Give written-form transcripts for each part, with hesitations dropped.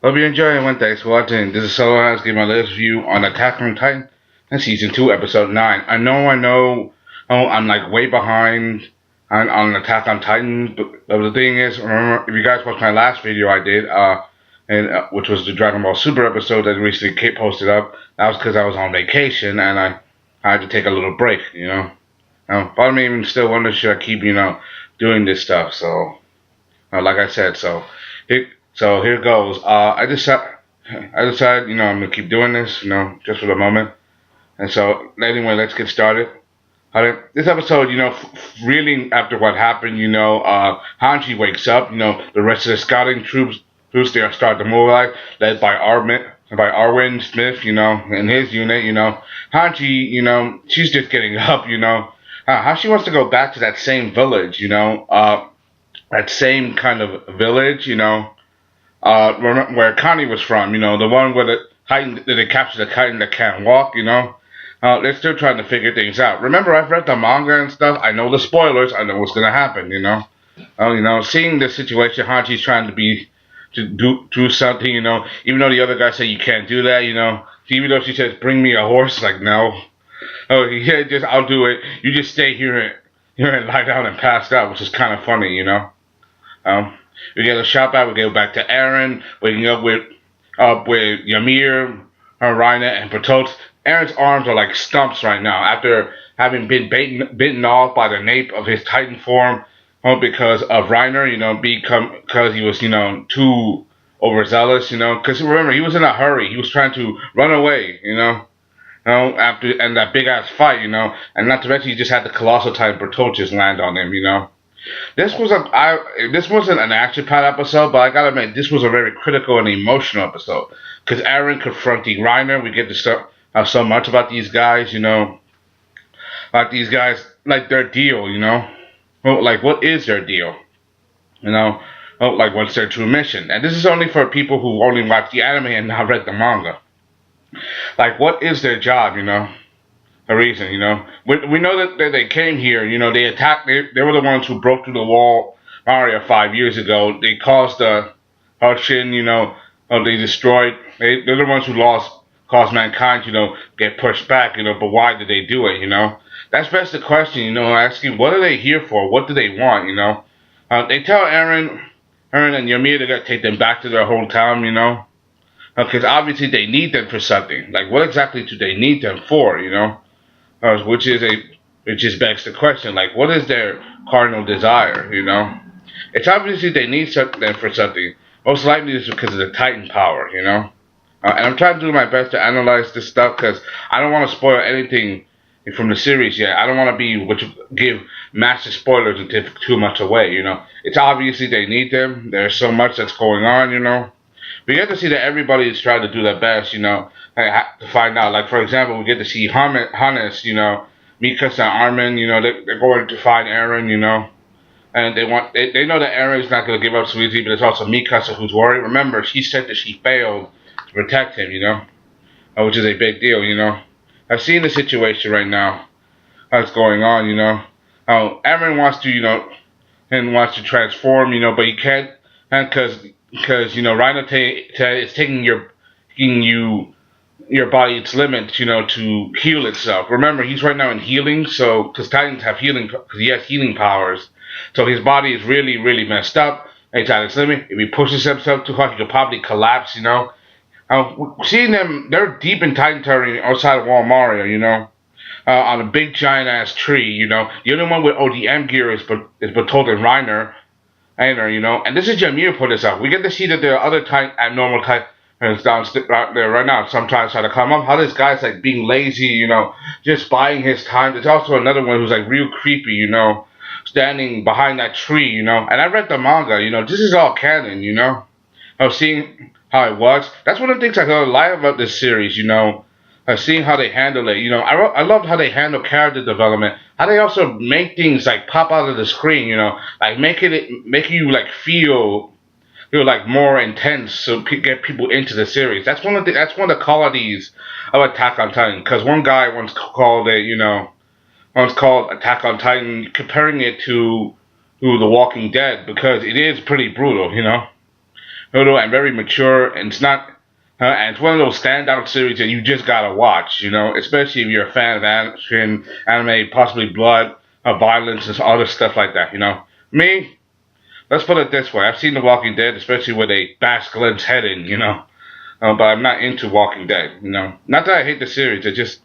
Hope you're enjoying one. Thanks for watching. This is Sellavin. Let's give my latest review on Attack on Titan and Season 2, Episode 9. I know, I'm like way behind on Attack on Titan, but the thing is, remember, if you guys watched my last video I did, which was the Dragon Ball Super episode that recently Kate posted up, that was because I was on vacation and I had to take a little break, part of me even still wonders should I keep, doing this stuff, so. Like I said, here goes. I decided, I'm gonna keep doing this, just for the moment. And so, anyway, let's get started. This episode, really after what happened, Hanji wakes up. The rest of the scouting troops, they are starting to mobilize, led by Arwen Smith, and his unit. Hanji, she's just getting up. How she wants to go back to that same village, that same kind of village, where Connie was from, the one where the Titan that they captured the Titan that can't walk, they're still trying to figure things out. Remember, I've read the manga and stuff. I know the spoilers. I know what's gonna happen. Seeing the situation, Hachi's trying to do something. Even though the other guy said you can't do that. Even though she says bring me a horse, like no. Oh yeah, just I'll do it. You just stay here and lie down and pass out, which is kind of funny. We get a shot back. We go back to Eren waking up with Ymir, Reiner and Bertholdt. Eren's arms are like stumps right now after having been bitten off by the nape of his Titan form, because of Reiner. Because he was too overzealous. Because remember he was in a hurry. He was trying to run away. After and that big ass fight. And not to mention he just had the colossal Titan Bertholdt just land on him. This wasn't an action-packed episode, but I gotta admit this was a very critical and emotional episode because Eren confronting Reiner. We get to start so much about these guys, like their deal, like what is their deal, like what's their true mission? And this is only for people who only watch the anime and not read the manga. Like what is their job, a reason, We know that they came here, they attacked, they were the ones who broke through the wall Mario 5 years ago. They caused the Hushin, they destroyed, they're the ones who caused mankind, get pushed back, but why did they do it, That's best the question, asking what are they here for? What do they want, They tell Eren and Ymir they gotta take them back to their hometown, because obviously they need them for something. Like, what exactly do they need them for, which is begs the question, like, what is their cardinal desire? It's obviously they need them for something. Most likely it's because of the Titan power. And I'm trying to do my best to analyze this stuff because I don't want to spoil anything from the series yet. I don't want to give massive spoilers and give too much away. It's obviously they need them. There's so much that's going on. We get to see that everybody is trying to do their best, to find out. Like, for example, we get to see Hannes, Mikasa and Armin, they're going to find Eren, and they know that Eren's not going to give up so easily, but it's also Mikasa who's worried. Remember, she said that she failed to protect him, which is a big deal, I've seen the situation right now, what's going on, how Eren wants to, and wants to transform, but he can't, and because Rhino is taking your body its limits, to heal itself. Remember, he's right now in healing, so because Titans have healing, because he has healing powers, so his body is really, really messed up. And he's at its limit. If he pushes himself too hard, he could probably collapse. Seeing them, they're deep in Titan territory outside of Wall Mario. On a big giant ass tree. The only one with ODM gear is Bertholdt and Reiner. And this is Ymir put this up. We get to see that there are other abnormal Titans down there right now. Sometimes try to come up. How this guy's like being lazy, just buying his time. There's also another one who's like real creepy, standing behind that tree, And I read the manga, this is all canon, I was seeing how it was. That's one of the things I really like about this series, seeing how they handle it. I loved how they handle character development. How they also make things like pop out of the screen. Like make you like feel like more intense, so get people into the series. That's one of the qualities of Attack on Titan. Because one guy once called Attack on Titan, comparing it to The Walking Dead, because it is pretty brutal. and very mature, and it's not. And it's one of those standout series that you just gotta watch, especially if you're a fan of action, anime, possibly blood, violence, and other stuff like that. Me, let's put it this way: I've seen The Walking Dead, especially where they bash Glenn's head in. But I'm not into Walking Dead. Not that I hate the series, I just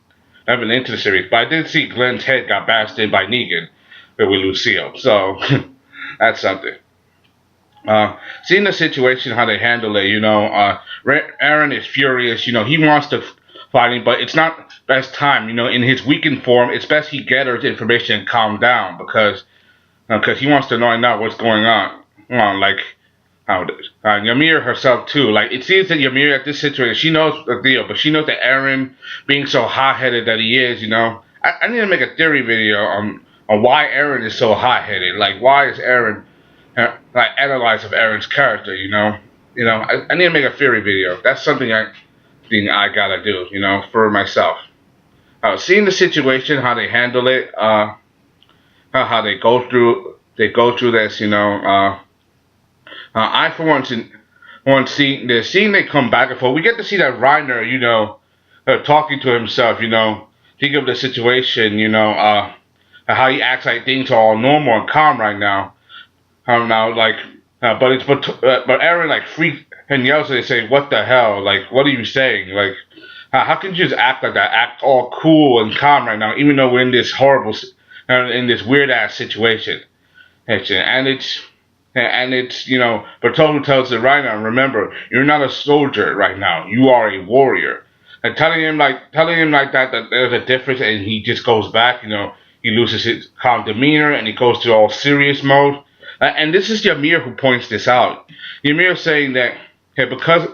haven't been into the series. But I did see Glenn's head got bashed in by Negan with Lucille, so that's something. Seeing the situation, how they handle it, Eren is furious. He wants to fight him, but it's not best time. In his weakened form, it's best he gathers information and calm down because he wants to know now what's going on. Like how Ymir herself too. Like it seems that Ymir at this situation, she knows the deal, but she knows that Eren, being so hot-headed that he is, I need to make a theory video on why Eren is so hot-headed. Like why is Eren like analyze of Eren's character? I need to make a theory video. That's something I think I gotta do. For myself. Seeing the situation, how they handle it, how they go through this. I for one see the scene they come back and forth. We get to see that Reiner, talking to himself. Think of the situation. How he acts like things are all normal and calm right now. But Eren like freaks and yells and they say, "What the hell? Like, what are you saying? Like, how can you just act like that? Act all cool and calm right now, even though we're in this in this weird ass situation." Bertholdt tells the Reiner, "Remember, you're not a soldier right now. You are a warrior." And telling him like that there's a difference, and he just goes back. He loses his calm demeanor and he goes to all serious mode. And this is Ymir who points this out. Ymir saying that because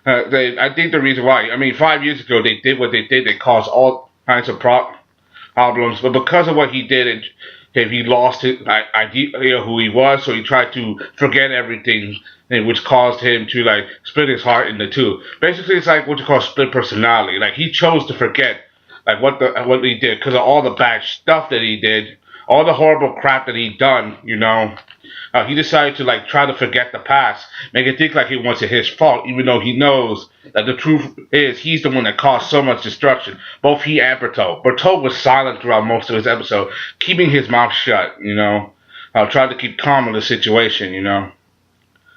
I think the reason why, 5 years ago they did what they did, they caused all kinds of problems, but because of what he did, he lost his idea who he was, so he tried to forget everything, which caused him to like split his heart into two. Basically, it's like what you call split personality. Like he chose to forget like what he did because of all the bad stuff that he did, all the horrible crap that he done. He decided to like try to forget the past, make it think like it wasn't his fault, even though he knows that the truth is he's the one that caused so much destruction. Both he and Bertholdt. Bertholdt was silent throughout most of his episode, keeping his mouth shut. Tried to keep calm in the situation.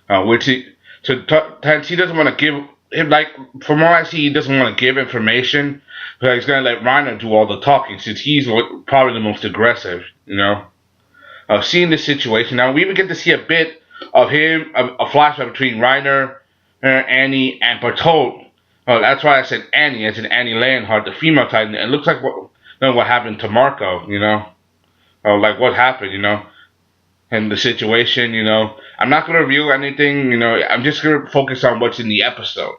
Hence he doesn't want to give him like from what I see he doesn't want to give information, but he's gonna let Reiner do all the talking since he's probably the most aggressive. Seeing this situation. Now, we even get to see a bit of him, a flashback between Reiner, Annie, and Bertholdt. That's why I said Annie, as in Annie Leonhardt, the female Titan. It looks like what happened to Marco, like what happened, and the situation, I'm not going to reveal anything, I'm just going to focus on what's in the episode,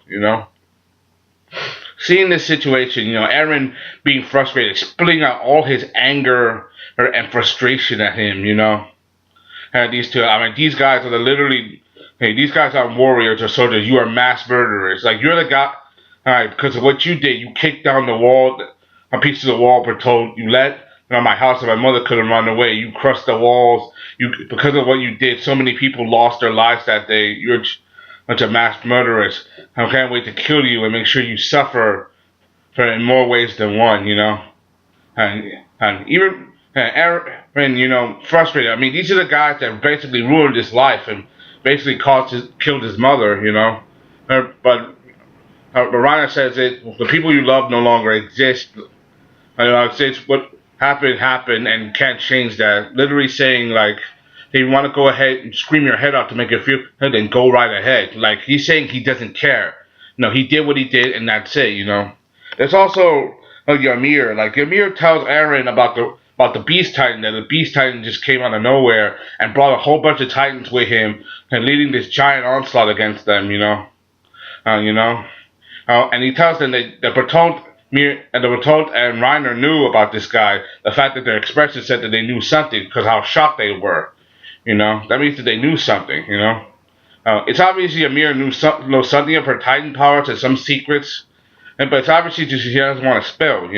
Seeing this situation, Eren being frustrated, spilling out all his anger and frustration at him, And these two, these guys are literally, these guys aren't warriors or soldiers. You are mass murderers. Like, you're the guy, because of what you did. You kicked down the wall, a piece of the wall, Bertholdt. You let, my house and my mother couldn't run away. You crushed the walls. Because of what you did, so many people lost their lives that day. You're a bunch of mass murderers. I can't wait to kill you and make sure you suffer in more ways than one, And even Eren, frustrated. These are the guys that basically ruined his life and basically killed his mother, But Reiner says the people you love no longer exist. It's what happened and can't change that. Literally saying like, if you want to go ahead and scream your head off to make it feel, then go right ahead. Like he's saying he doesn't care. He did what he did and that's it. There's also Ymir. Like Ymir tells Eren about the Beast Titan, that the Beast Titan just came out of nowhere and brought a whole bunch of Titans with him and leading this giant onslaught against them. And he tells them that Bertholdt and Reiner knew about this guy. The fact that their expression said that they knew something because how shocked they were. That means that they knew something. It's obviously Ymir knows something of her Titan powers and some secrets, but it's obviously just she doesn't want to spill.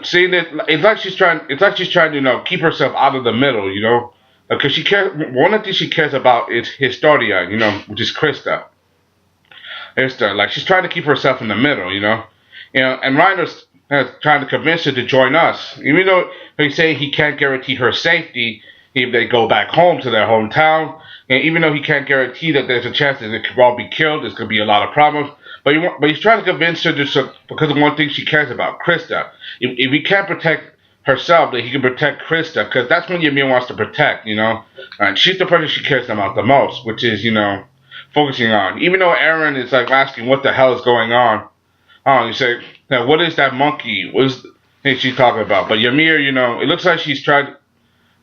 Seeing that it's like she's trying to keep herself out of the middle. because she cares. One of the things she cares about is Historia, which is Krista. Krista, like she's trying to keep herself in the middle, and Reiner's trying to convince her to join us, even though he's saying he can't guarantee her safety if they go back home to their hometown, and even though he can't guarantee that there's a chance that they could all be killed, there's gonna be a lot of problems. But he's trying to convince her because of one thing she cares about, Krista. If he can't protect herself, that he can protect Krista, because that's what Ymir wants to protect, And she's the person she cares about the most, which is, focusing on. Even though Eren is like asking what the hell is going on, you say, now what is that monkey? What is the thing she's talking about? But Ymir, it looks like she's tried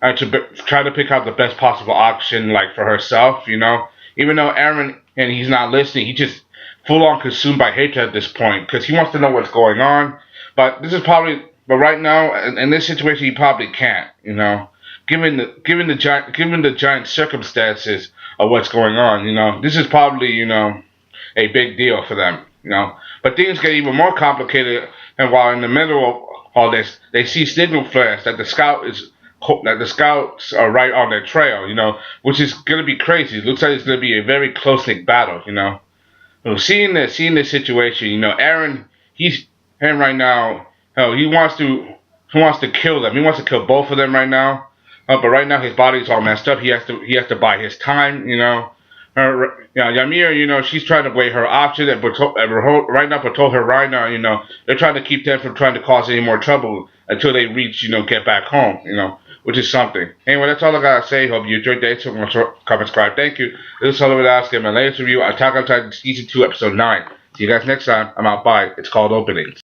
try to pick out the best possible option, like for herself, Even though Eren and he's not listening, he just full on consumed by hatred at this point because he wants to know what's going on. But right now in this situation, he probably can't, given the giant circumstances of what's going on, This is probably a big deal for them. But things get even more complicated, and while in the middle of all this, they see signal flares that the scouts are right on their trail, which is gonna be crazy. It looks like it's gonna be a very close-knit battle. So seeing this situation, Eren right now, he wants to kill them. He wants to kill both of them right now. But right now his body's all messed up. He has to buy his time. Ymir, she's trying to weigh her options, and right now Bertholdt her Reiner, they're trying to keep them from trying to cause any more trouble until they reach, get back home, which is something. Anyway, that's all I gotta say. Hope you enjoyed the episode. Comment, subscribe. Thank you. This is Sellavin asking my latest review, Attack on Titan Season 2, Episode 9. See you guys next time. I'm out. Bye. It's called Openings.